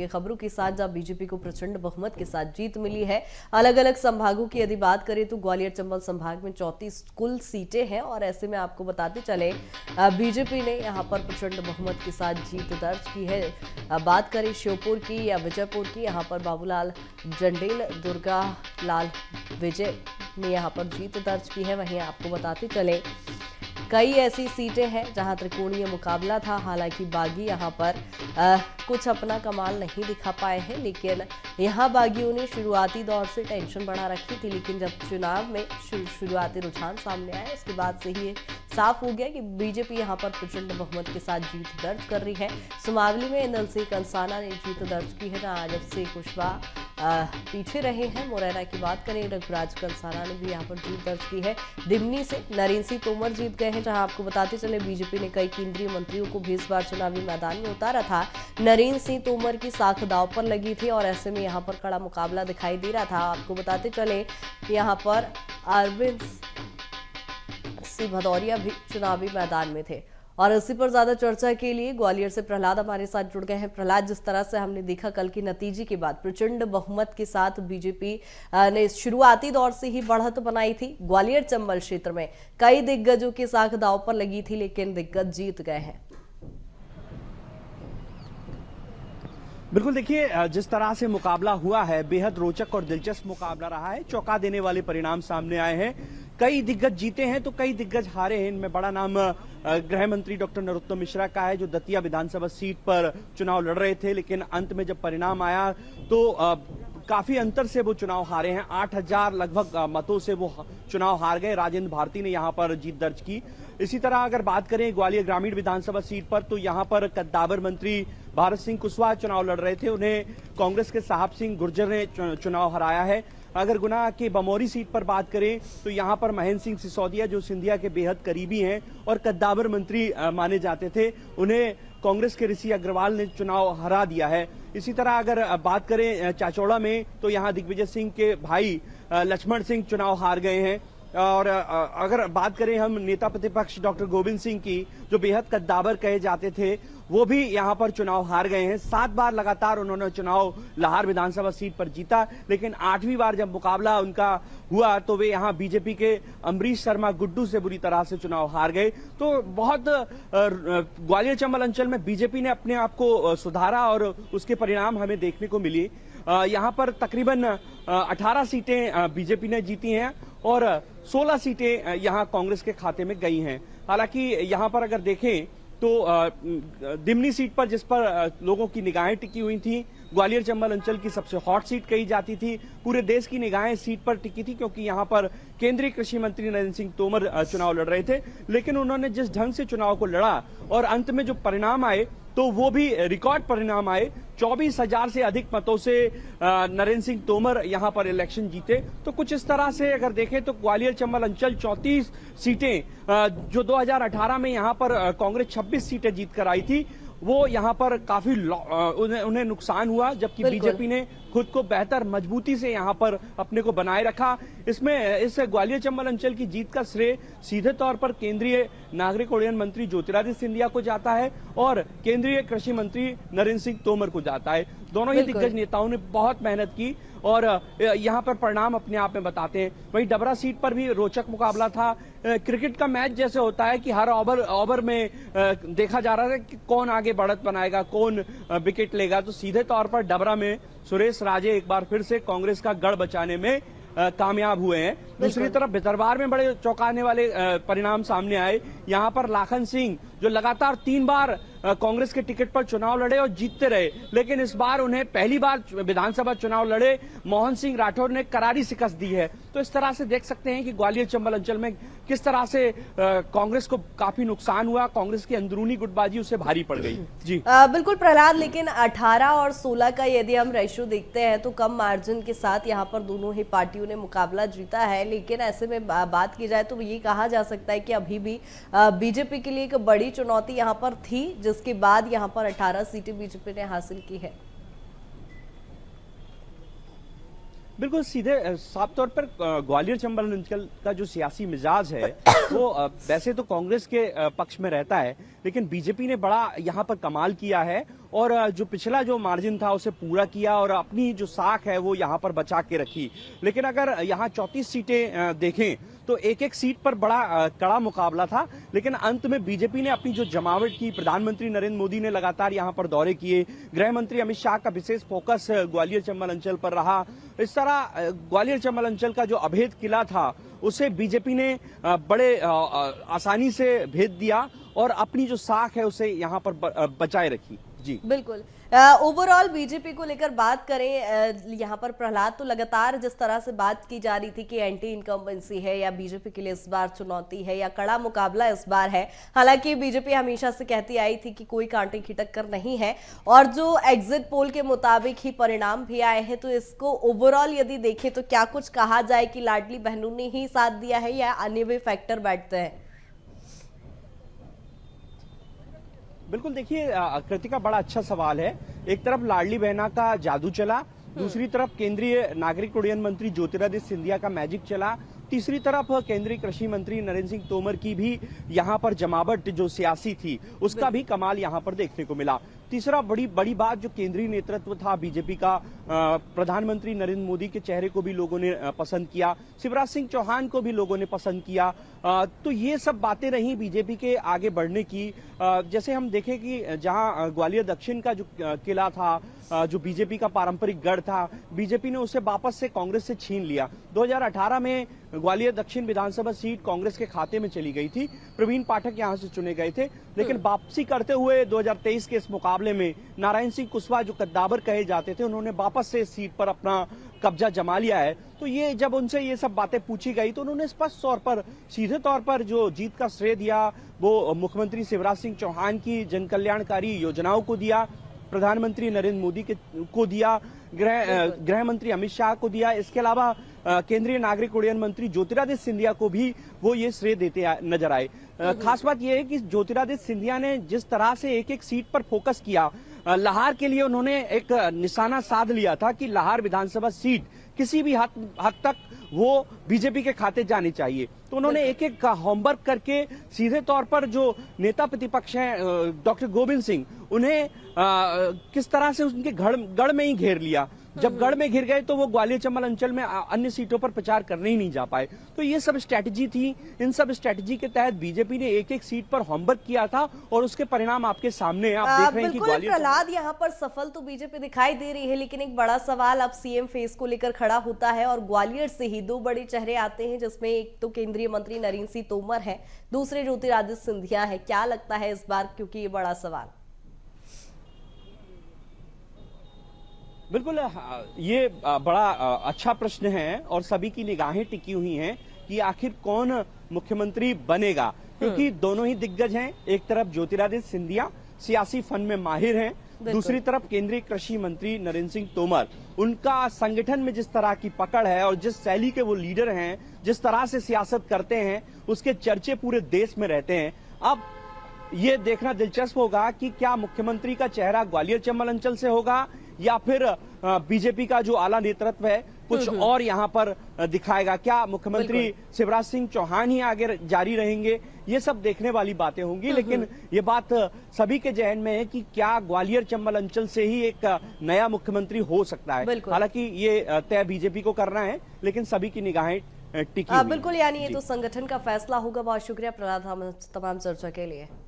ये खबरों के साथ, जहां बीजेपी को प्रचंड बहुमत के साथ जीत मिली है। अलग अलग संभागों की यदि बात करें तो ग्वालियर चंबल संभाग में 34 कुल सीटें हैं और ऐसे में आपको बताते चले बीजेपी ने यहां पर प्रचंड बहुमत के साथ जीत दर्ज की है। बात करें श्योपुर की या विजयपुर की, यहां पर बाबूलाल जंडेल दुर्गा लाल विजय ने यहां पर जीत दर्ज की है। वहीं आपको बताते चले कई ऐसी सीटें हैं जहां त्रिकोणीय मुकाबला था। हालांकि बागी यहां पर कुछ अपना कमाल नहीं दिखा पाए हैं, लेकिन यहां बागियों ने शुरुआती दौर से टेंशन बढ़ा रखी थी। लेकिन जब चुनाव में शुरुआती रुझान सामने आए, उसके बाद से ही साफ हो गया कि बीजेपी यहां पर प्रचंड बहुमत के साथ जीत दर्ज कर रही है। सुमावली में नलसिंह कंसाना ने जीत दर्ज की है, जहां आजब से कुशवाहा पीछे रहे हैं। मुरैना की बात करें, रघुराज कंसाना ने भी यहाँ पर जीत दर्ज की है। दिमनी से नरेंद्र सिंह तोमर जीत गए हैं, जहां आपको बताते चले बीजेपी ने कई केंद्रीय मंत्रियों को भी इस बार चुनावी मैदान में उतारा था। नरेंद्र सिंह तोमर की साख दांव पर लगी थी और ऐसे में यहाँ पर कड़ा मुकाबला दिखाई दे रहा था। आपको बताते चले यहाँ पर अरविंद सिंह भदौरिया भी चुनावी मैदान में थे। और इसी पर ज्यादा चर्चा के लिए ग्वालियर से प्रहलाद हमारे साथ जुड़ गए हैं। प्रहलाद, जिस तरह से हमने देखा कल के नतीजे के बाद प्रचंड बहुमत के साथ बीजेपी ने शुरुआती दौर से ही बढ़त बनाई थी। ग्वालियर चंबल क्षेत्र में कई दिग्गजों की साख दांव पर लगी थी, लेकिन दिग्गज जीत गए हैं। बिल्कुल, देखिए जिस तरह से मुकाबला हुआ है, बेहद रोचक और दिलचस्प मुकाबला रहा है। चौंका देने वाले परिणाम सामने आए हैं। कई दिग्गज जीते हैं तो कई दिग्गज हारे हैं। इनमें बड़ा नाम गृह मंत्री डॉक्टर नरोत्तम मिश्रा का है, जो दतिया विधानसभा सीट पर चुनाव लड़ रहे थे, लेकिन अंत में जब परिणाम आया तो काफी अंतर से वो चुनाव हारे हैं। 8000 लगभग मतों से वो चुनाव हार गए। राजेंद्र भारती ने यहां पर जीत दर्ज की। इसी तरह अगर बात करें ग्वालियर ग्रामीण विधानसभा सीट पर, तो यहां पर कद्दावर मंत्री भारत सिंह कुशवाहा चुनाव लड़ रहे थे। उन्हें कांग्रेस के साहब सिंह गुर्जर ने चुनाव हराया है। अगर गुना के बमौरी सीट पर बात करें तो यहां पर महेंद्र सिंह सिसोदिया, जो सिंधिया के बेहद करीबी हैं और कद्दावर मंत्री माने जाते थे, उन्हें कांग्रेस के ऋषि अग्रवाल ने चुनाव हरा दिया है। इसी तरह अगर बात करें चाचौड़ा में, तो यहां दिग्विजय सिंह के भाई लक्ष्मण सिंह चुनाव हार गए हैं। और अगर बात करें हम नेता प्रतिपक्ष डॉक्टर गोविंद सिंह की, जो बेहद कद्दावर कहे जाते थे, वो भी यहां पर चुनाव हार गए हैं। 7 बार लगातार उन्होंने चुनाव लाहौर विधानसभा सीट पर जीता, लेकिन 8वीं बार जब मुकाबला उनका हुआ तो वे यहां बीजेपी के अमरीश शर्मा गुड्डू से बुरी तरह से चुनाव हार गए। तो बहुत ग्वालियर चंबल अंचल में बीजेपी ने अपने आप को सुधारा और उसके परिणाम हमें देखने को मिली। यहां पर तकरीबन 18 सीटें बीजेपी ने जीती हैं और 16 सीटें यहां कांग्रेस के खाते में गई हैं। हालांकि यहां पर अगर देखें तो दिमनी सीट पर, जिस पर लोगों की निगाहें टिकी हुई थी, ग्वालियर चंबल अंचल की सबसे हॉट सीट कही जाती थी। पूरे देश की निगाहें सीट पर टिकी थी, क्योंकि यहां पर केंद्रीय कृषि मंत्री नरेंद्र सिंह तोमर चुनाव लड़ रहे थे। लेकिन उन्होंने जिस ढंग से चुनाव को लड़ा और अंत में जो परिणाम आए, तो वो भी रिकॉर्ड परिणाम आए। 24,000 से अधिक मतों से नरेंद्र सिंह तोमर यहां पर इलेक्शन जीते। तो कुछ इस तरह से अगर देखें तो ग्वालियर चंबल अंचल 34 सीटें, जो 2018 में यहां पर कांग्रेस 26 सीटें जीत कर आई थी, वो यहां पर काफी उन्हें नुकसान हुआ, जबकि बीजेपी ने खुद को बेहतर मजबूती से यहां पर अपने को बनाए रखा। इसमें इस ग्वालियर चंबल अंचल की जीत का श्रेय सीधे तौर पर केंद्रीय नागरिक उड्डयन मंत्री ज्योतिरादित्य सिंधिया को जाता है और केंद्रीय कृषि मंत्री नरेंद्र सिंह तोमर को जाता है। दोनों ही दिग्गज नेताओं ने बहुत मेहनत की और यहां पर परिणाम अपने आप में बताते हैं। वहीं डबरा सीट पर भी रोचक मुकाबला था। क्रिकेट का मैच जैसे होता है कि हर ओवर में देखा जा रहा है कि कौन आगे बढ़त बनाएगा, कौन विकेट लेगा। तो सीधे तौर पर डबरा में सुरेश राजे एक बार फिर से कांग्रेस का गढ़ बचाने में कामयाब हुए हैं। दूसरी तरफ भितरवार में बड़े चौंकाने वाले परिणाम सामने आए। यहां पर लाखन सिंह, जो लगातार 3 बार कांग्रेस के टिकट पर चुनाव लड़े और जीतते रहे, लेकिन इस बार उन्हें पहली बार विधानसभा चुनाव लड़े मोहन सिंह राठौर ने करारी शिकस्त दी है। तो इस तरह से देख सकते हैं कि ग्वालियर चंबल अंचल में किस तरह से कांग्रेस को काफी नुकसान हुआ। कांग्रेस की अंदरूनी गुटबाजी उसे भारी पड़ गई। जी बिल्कुल प्रहलाद, लेकिन 18 और 16 का यदि हम रेशियो देखते हैं तो कम मार्जिन के साथ यहाँ पर दोनों ही पार्टियों ने मुकाबला जीता है। लेकिन ऐसे में बात की जाए तो ये कहा जा सकता है कि अभी भी बीजेपी के लिए एक बड़ी चुनौती यहाँ पर थी, जिसके बाद यहाँ पर 18 सीटें बीजेपी ने हासिल की है। बिल्कुल सीधे साफ तौर पर ग्वालियर चंबल अंचल का जो सियासी मिजाज है वो वैसे तो कांग्रेस के पक्ष में रहता है, लेकिन बीजेपी ने बड़ा यहां पर कमाल किया है और जो पिछला जो मार्जिन था उसे पूरा किया और अपनी जो साख है वो यहाँ पर बचा के रखी। लेकिन अगर यहाँ 34 सीटें देखें तो एक एक सीट पर बड़ा कड़ा मुकाबला था, लेकिन अंत में बीजेपी ने अपनी जो जमावट की, प्रधानमंत्री नरेंद्र मोदी ने लगातार यहाँ पर दौरे किए, गृह मंत्री अमित शाह का विशेष फोकस ग्वालियर चंबल अंचल पर रहा। इस तरह ग्वालियर चंबल अंचल का जो अभेद किला था उसे बीजेपी ने बड़े आसानी से भेद दिया और अपनी जो साख है उसे यहाँ पर बचाए रखी। जी बिल्कुल। ओवरऑल बीजेपी को लेकर बात करें, यहाँ पर प्रहलाद, तो लगातार जिस तरह से बात की जा रही थी कि एंटी इनकम्बेंसी है या बीजेपी के लिए इस बार चुनौती है या कड़ा मुकाबला इस बार है। हालांकि बीजेपी हमेशा से कहती आई थी कि कोई कांटे की टक्कर नहीं है और जो एग्जिट पोल के मुताबिक ही परिणाम भी आए हैं, तो इसको ओवरऑल यदि देखें तो क्या कुछ कहा जाए कि लाडली बहनों ने ही साथ दिया है या अन्य भी फैक्टर बैठते हैं? बिल्कुल, देखिए कृतिका, बड़ा अच्छा सवाल है। एक तरफ लाडली बहना का जादू चला, दूसरी तरफ केंद्रीय नागरिक उड्डयन मंत्री ज्योतिरादित्य सिंधिया का मैजिक चला, तीसरी तरफ केंद्रीय कृषि मंत्री नरेंद्र सिंह तोमर की भी यहाँ पर जमावट जो सियासी थी उसका भी कमाल यहाँ पर देखने को मिला। तीसरा बड़ी बात, जो केंद्रीय नेतृत्व था बीजेपी का, प्रधानमंत्री नरेंद्र मोदी के चेहरे को भी लोगों ने पसंद किया, शिवराज सिंह चौहान को भी लोगों ने पसंद किया। तो ये सब बातें रही बीजेपी के आगे बढ़ने की। जैसे हम देखें कि जहां ग्वालियर दक्षिण का जो किला था, जो बीजेपी का पारंपरिक गढ़ था, बीजेपी ने उसे वापस से कांग्रेस से छीन लिया। 2018 में ग्वालियर दक्षिण विधानसभा सीट कांग्रेस के खाते में चली गई थी, प्रवीण पाठक यहां से चुने गए थे, लेकिन वापसी करते हुए 2023 के इस मुकाबले में नारायण सिंह कुशवाहा, जो कद्दावर कहे जाते थे, उन्होंने वापस से इस सीट पर अपना कब्जा जमा लिया है। तो ये जब उनसे ये सब बातें पूछी गई तो उन्होंने स्पष्ट तौर पर, सीधे तौर पर जो जीत का श्रेय दिया वो मुख्यमंत्री शिवराज सिंह चौहान की जन कल्याणकारी योजनाओं को दिया, प्रधानमंत्री नरेंद्र मोदी को दिया, गृह मंत्री अमित शाह को दिया। इसके अलावा केंद्रीय नागरिक उड्डयन मंत्री ज्योतिरादित्य सिंधिया को भी वो ये श्रेय देते नजर आए। खास बात यह है कि ज्योतिरादित्य सिंधिया ने जिस तरह से एक एक सीट पर फोकस किया, लाहौर के लिए उन्होंने एक निशाना साध लिया था कि लाहौर विधानसभा सीट किसी भी हद तक वो बीजेपी के खाते जानी चाहिए। तो उन्होंने एक एक होमवर्क करके सीधे तौर पर जो नेता प्रतिपक्ष हैं डॉक्टर गोविंद सिंह, उन्हें किस तरह से उनके गढ़ में ही घेर लिया। जब गढ़ में घिर गए तो वो ग्वालियर चंबल अंचल में अन्य सीटों पर प्रचार करने ही नहीं जा पाए। तो ये सब स्ट्रैटेजी थी। इन सब स्ट्रैटेजी के तहत बीजेपी ने एक एक सीट पर होमवर्क किया था और उसके परिणाम आपके सामने हैं। आप देख रहे हैं कि ग्वालियर प्रहलाद यहाँ पर सफल तो बीजेपी दिखाई दे रही है, लेकिन एक बड़ा सवाल अब सीएम फेस को लेकर खड़ा होता है और ग्वालियर से ही दो बड़े चेहरे आते हैं, जिसमें एक तो केंद्रीय मंत्री नरेंद्र सिंह तोमर है, दूसरे ज्योतिरादित्य सिंधिया है। क्या लगता है इस बार, क्योंकि ये बड़ा सवाल? बिल्कुल, ये बड़ा अच्छा प्रश्न है और सभी की निगाहें टिकी हुई हैं कि आखिर कौन मुख्यमंत्री बनेगा, क्योंकि दोनों ही दिग्गज हैं। एक तरफ ज्योतिरादित्य सिंधिया सियासी फन में माहिर हैं, दूसरी तरफ केंद्रीय कृषि मंत्री नरेंद्र सिंह तोमर, उनका संगठन में जिस तरह की पकड़ है और जिस शैली के वो लीडर हैं, जिस तरह से सियासत करते हैं, उसके चर्चे पूरे देश में रहते हैं। अब ये देखना दिलचस्प होगा कि क्या मुख्यमंत्री का चेहरा ग्वालियर चंबल अंचल से होगा या फिर बीजेपी का जो आला नेतृत्व है कुछ और यहाँ पर दिखाएगा। क्या मुख्यमंत्री शिवराज सिंह चौहान ही आगे जारी रहेंगे? ये सब देखने वाली बातें होंगी, लेकिन ये बात सभी के जहन में है कि क्या ग्वालियर चंबल अंचल से ही एक नया मुख्यमंत्री हो सकता है। हालांकि ये तय बीजेपी को करना है, लेकिन सभी की निगाहें टिकी। बिल्कुल, यानी ये तो संगठन का फैसला होगा। बहुत शुक्रिया प्रहलाद तमाम चर्चा के लिए।